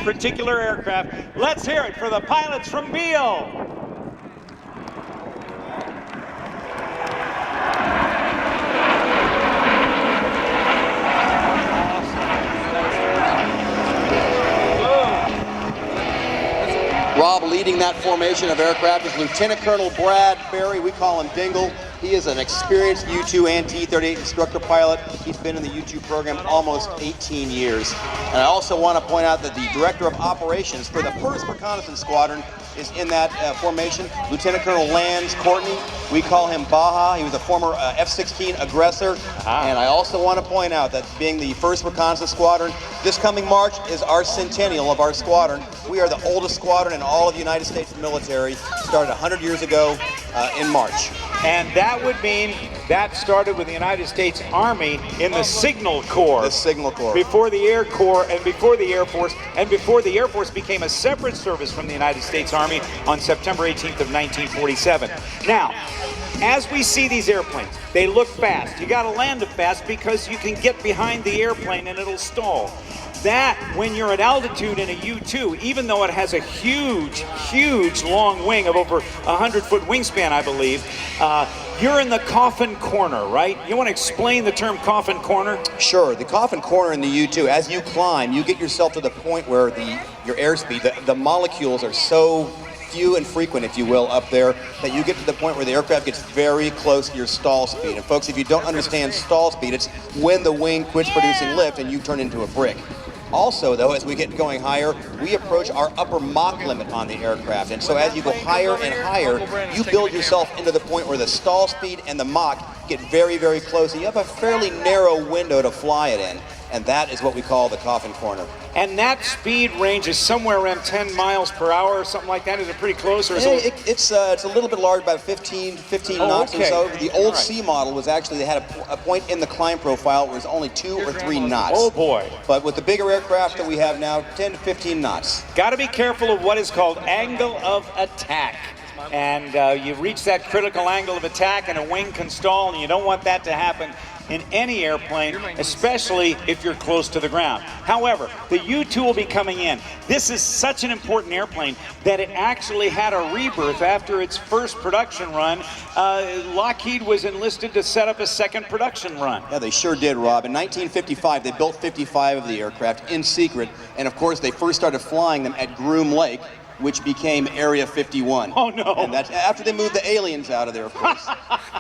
particular aircraft. Let's hear it for the pilots from Beale. Rob, leading that formation of aircraft is Lieutenant Colonel Brad Berry. We call him Dingle. He is an experienced U-2 and T-38 instructor pilot. He's been in the U-2 program almost 18 years. And I also want to point out that the Director of Operations for the 1st Reconnaissance Squadron is in that formation, Lieutenant Colonel Lance Courtney. We call him Baja. He was a former F-16 aggressor. And I also want to point out that being the 1st Reconnaissance Squadron, this coming March is our centennial of our squadron. We are the oldest squadron in all of the United States military. Started 100 years ago in March. And that would mean that started with the United States Army in the Signal Corps. The Signal Corps. Before the Air Corps and before the Air Force, and before the Air Force became a separate service from the United States Army on September 18th of 1947. Now, as we see these airplanes, they look fast. You got to land them fast because you can get behind the airplane and it'll stall. That, when you're at altitude in a U-2, even though it has a huge, huge long wing of over 100-foot wingspan, I believe, you're in the coffin corner, right? You want to explain the term coffin corner? Sure. The coffin corner in the U-2, as you climb, you get yourself to the point where your airspeed, the molecules are so few and frequent, if you will, up there, that you get to the point where the aircraft gets very close to your stall speed. And folks, if you don't understand stall speed, it's when the wing quits producing lift and you turn into a brick. Also, though, as we get going higher, we approach our upper Mach limit on the aircraft. And so as you go higher and higher, you build yourself into the point where the stall speed and the Mach get very, very close. And you have a fairly narrow window to fly it in. And that is what we call the coffin corner. And that speed range is somewhere around 10 miles per hour or something like that. Is it pretty close? Or is it's a little bit large, about 15 knots or so. The old C model was actually, they had a point in the climb profile where it was only 2 or 3 knots. Oh boy. But with the bigger aircraft that we have now, 10 to 15 knots. Got to be careful of what is called angle of attack. And you reach that critical angle of attack and a wing can stall, and you don't want that to happen in any airplane, especially if you're close to the ground. However, the U-2 will be coming in. This is such an important airplane that it actually had a rebirth after its first production run. Lockheed was enlisted to set up a second production run. Yeah, they sure did, Rob. In 1955, they built 55 of the aircraft in secret, and of course, they first started flying them at Groom Lake, which became Area 51. Oh no! And that's after they moved the aliens out of there, of course.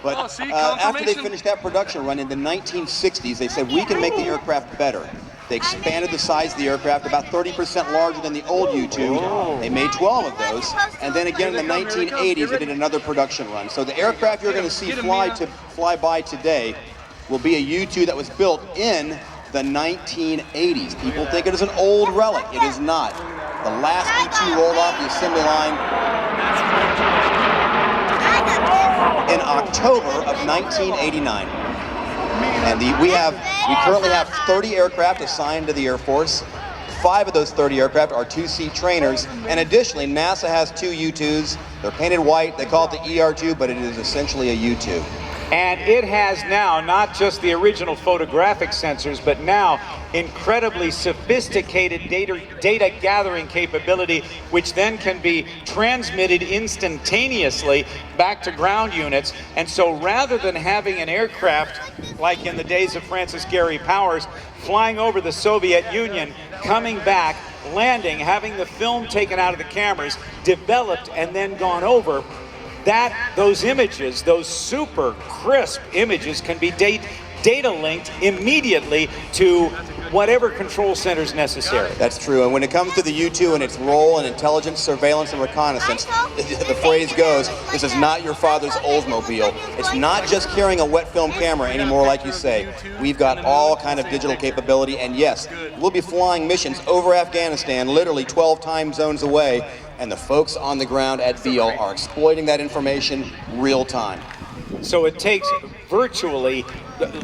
But after they finished that production run in the 1960s, they said, we can make the aircraft better. They expanded the size of the aircraft, about 30% larger than the old U-2. They made 12 of those. And then again in the 1980s, they did another production run. So the aircraft you're going to see fly by today will be a U-2 that was built in the 1980s. People think it is an old relic. It is not. The last U-2 rolled off the assembly line in October of 1989. And we currently have 30 aircraft assigned to the Air Force. 5 of those 30 aircraft are 2-seat trainers. And additionally, NASA has 2 U-2s. They're painted white. They call it the ER-2, but it is essentially a U-2. And it has now not just the original photographic sensors, but now incredibly sophisticated data gathering capability, which then can be transmitted instantaneously back to ground units. And so rather than having an aircraft, like in the days of Francis Gary Powers, flying over the Soviet Union, coming back, landing, having the film taken out of the cameras, developed, and then gone over, those images, those super crisp images, can be data linked immediately to whatever control center is necessary. That's true. And when it comes to the U-2 and its role in intelligence, surveillance, and reconnaissance, the phrase goes, this is not your father's Oldsmobile. It's not just carrying a wet film camera anymore, like you say. We've got all kind of digital capability, and yes, we'll be flying missions over Afghanistan, literally 12 time zones away, and the folks on the ground at Beale are exploiting that information real time. So it takes virtually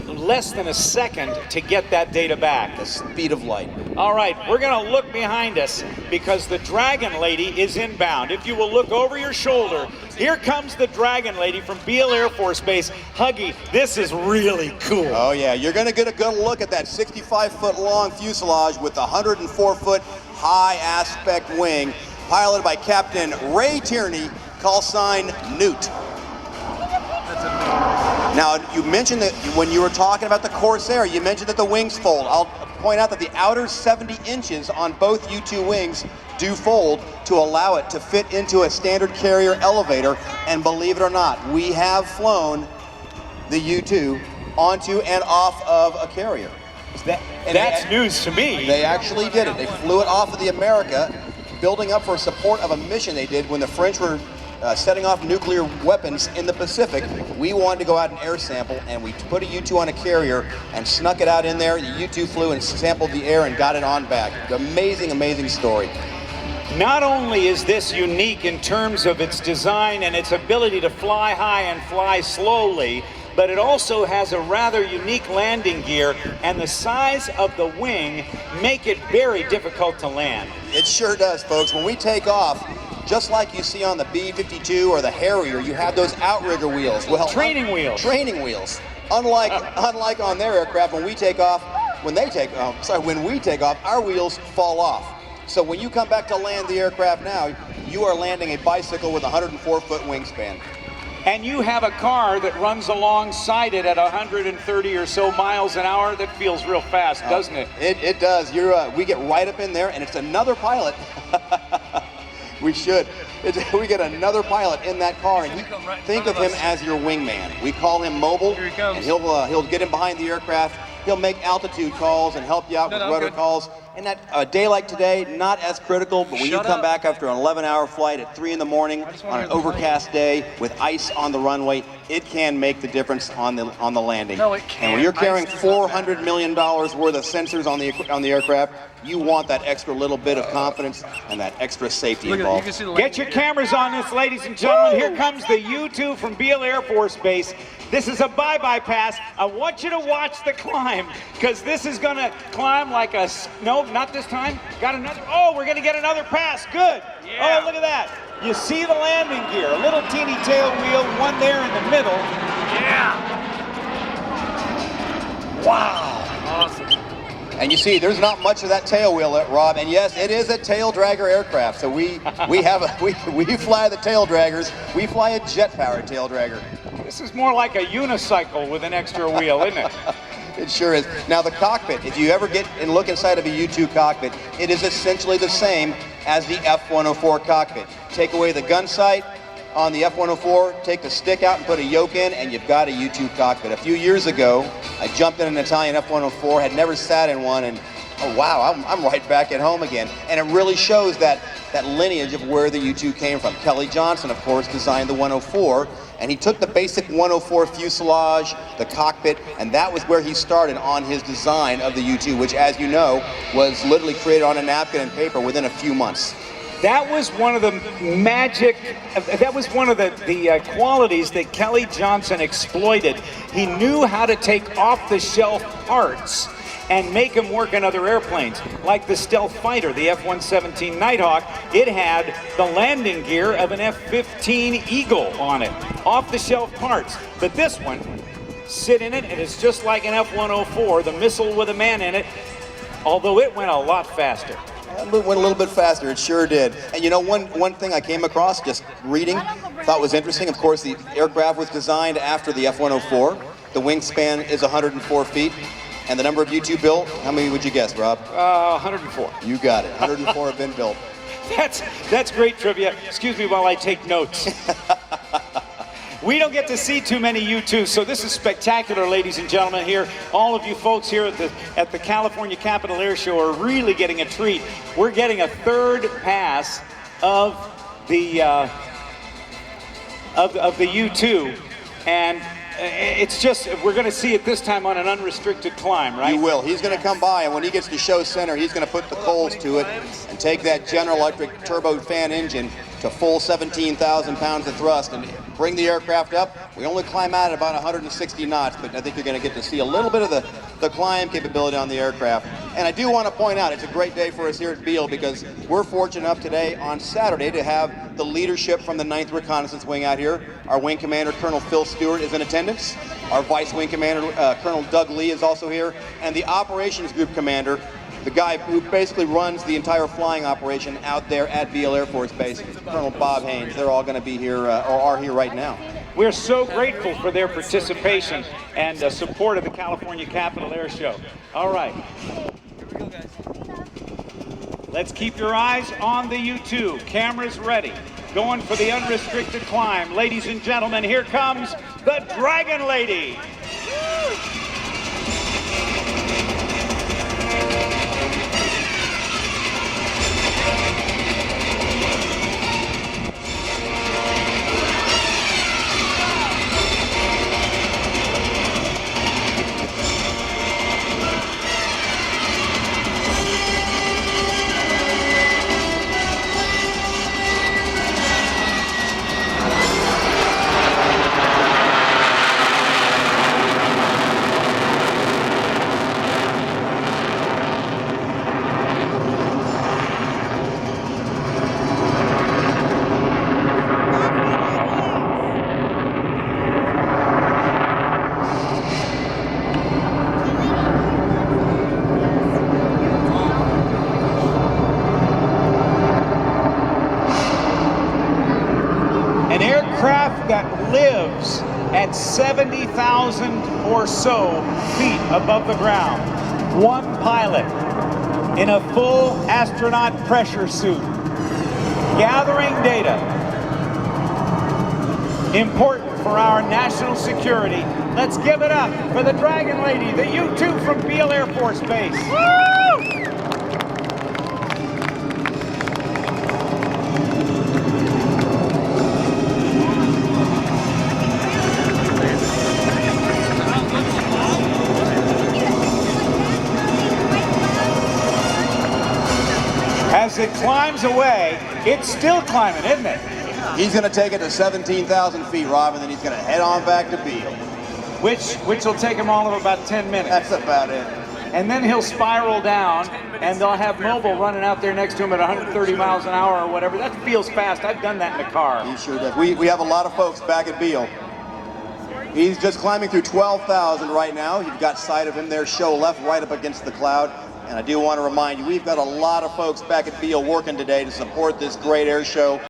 less than a second to get that data back. The speed of light. All right, we're going to look behind us because the Dragon Lady is inbound. If you will look over your shoulder, here comes the Dragon Lady from Beale Air Force Base. Huggy, this is really cool. Oh yeah, you're going to get a good look at that 65-foot long fuselage with the 104-foot high aspect wing, piloted by Captain Ray Tierney, call sign Newt. Now, you mentioned that when you were talking about the Corsair, you mentioned that the wings fold. I'll point out that the outer 70 inches on both U-2 wings do fold to allow it to fit into a standard carrier elevator. And believe it or not, we have flown the U-2 onto and off of a carrier. That's news to me. They actually did it. They flew it off of the America, building up for support of a mission they did when the French were setting off nuclear weapons in the Pacific. We wanted to go out and air sample, and we put a U-2 on a carrier and snuck it out in there. The U-2 flew and sampled the air and got it on back. Amazing, amazing story. Not only is this unique in terms of its design and its ability to fly high and fly slowly, but it also has a rather unique landing gear, and the size of the wing make it very difficult to land. It sure does, folks. When we take off, just like you see on the B-52 or the Harrier, you have those outrigger wheels. Well, training wheels. Training wheels. Unlike on their aircraft, when we take off, when we take off, our wheels fall off. So when you come back to land the aircraft now, you are landing a bicycle with a 104-foot wingspan. And you have a car that runs alongside it at 130 or so miles an hour. That feels real fast, doesn't it? It does. We get right up in there, and it's another pilot. We should. We get another pilot in that car, and think of him as your wingman. We call him mobile, and he'll get in behind the aircraft. He'll make altitude calls and help you out with rudder calls. And that a day like today, not as critical, but when you come back after an 11-hour flight at 3 in the morning on an overcast day with ice on the runway, it can make the difference on the landing. No, it can't. And when you're carrying $400 million worth of sensors on the aircraft, you want that extra little bit of confidence and that extra safety involved. Get your cameras on this, ladies and gentlemen. Here comes the U-2 from Beale Air Force Base. This is a bye-bye pass. I want you to watch the climb, because this is going to climb like a... No, not this time. Got another... Oh, we're going to get another pass. Good. Yeah. Oh, look at that. You see the landing gear. A little teeny tail wheel, one there in the middle. Yeah. Wow. Awesome. And you see, there's not much of that tail wheel, Rob. And yes, it is a tail dragger aircraft. So we fly the tail draggers. We fly a jet-powered tail dragger. This is more like a unicycle with an extra wheel, isn't it? It sure is. Now the cockpit, if you ever get and look inside of a U-2 cockpit, it is essentially the same as the F-104 cockpit. Take away the gun sight on the F-104, take the stick out and put a yoke in, and you've got a U-2 cockpit. A few years ago, I jumped in an Italian F-104, had never sat in one, and oh wow, I'm right back at home again. And it really shows that lineage of where the U-2 came from. Kelly Johnson, of course, designed the 104, and he took the basic 104 fuselage, the cockpit, and that was where he started on his design of the U-2, which, as you know, was literally created on a napkin and paper within a few months. That was one of the qualities that Kelly Johnson exploited. He knew how to take off-the-shelf parts and make them work on other airplanes. Like the stealth fighter, the F-117 Nighthawk, it had the landing gear of an F-15 Eagle on it. Off-the-shelf parts. But this one, sit in it, and it's just like an F-104, the missile with a man in it, although it went a lot faster. It went a little bit faster, it sure did. And you know, one thing I came across just reading, thought was interesting, of course, the aircraft was designed after the F-104. The wingspan is 104 feet. And the number of U-2 built, how many would you guess, Rob? 104. You got it. 104 have been built. That's great trivia. Excuse me while I take notes. We don't get to see too many U-2s, so this is spectacular, ladies and gentlemen. Here, all of you folks here at the California Capitol Air Show are really getting a treat. We're getting a third pass of the U-2, and it's just, we're going to see it this time on an unrestricted climb, right? You will. He's going to come by, and when he gets to show center, he's going to put the coals to it and take that General Electric turbofan engine to full 17,000 pounds of thrust. And bring the aircraft up. We only climb out at about 160 knots, but I think you're going to get to see a little bit of the climb capability on the aircraft. And I do want to point out, it's a great day for us here at Beale because we're fortunate enough today on Saturday to have the leadership from the 9th Reconnaissance Wing out here. Our Wing Commander, Colonel Phil Stewart, is in attendance. Our Vice Wing Commander, Colonel Doug Lee, is also here. And the Operations Group Commander, the guy who basically runs the entire flying operation out there at Beale Air Force Base, Colonel Bob Haynes. They're all going to be here, or are here right now. We're so grateful for their participation and support of the California Capitol Air Show. All right. Here we go, guys. Let's keep your eyes on the U-2. Cameras ready. Going for the unrestricted climb. Ladies and gentlemen, here comes the Dragon Lady. An aircraft that lives at 70,000 or so feet above the ground. One pilot in a full astronaut pressure suit, gathering data. Important for our national security. Let's give it up for the Dragon Lady, the U-2 from Beale Air Force Base. Woo! As it climbs away, it's still climbing, isn't it? He's going to take it to 17,000 feet, Rob, and then he's going to head on back to Beale. Which will take him all of about 10 minutes. That's about it. And then he'll spiral down, and they'll have Mobile running out there next to him at 130 miles an hour or whatever. That feels fast. I've done that in the car. He sure does. We have a lot of folks back at Beale. He's just climbing through 12,000 right now. You've got sight of him there, show left, right up against the cloud. And I do want to remind you, we've got a lot of folks back at Beale working today to support this great air show.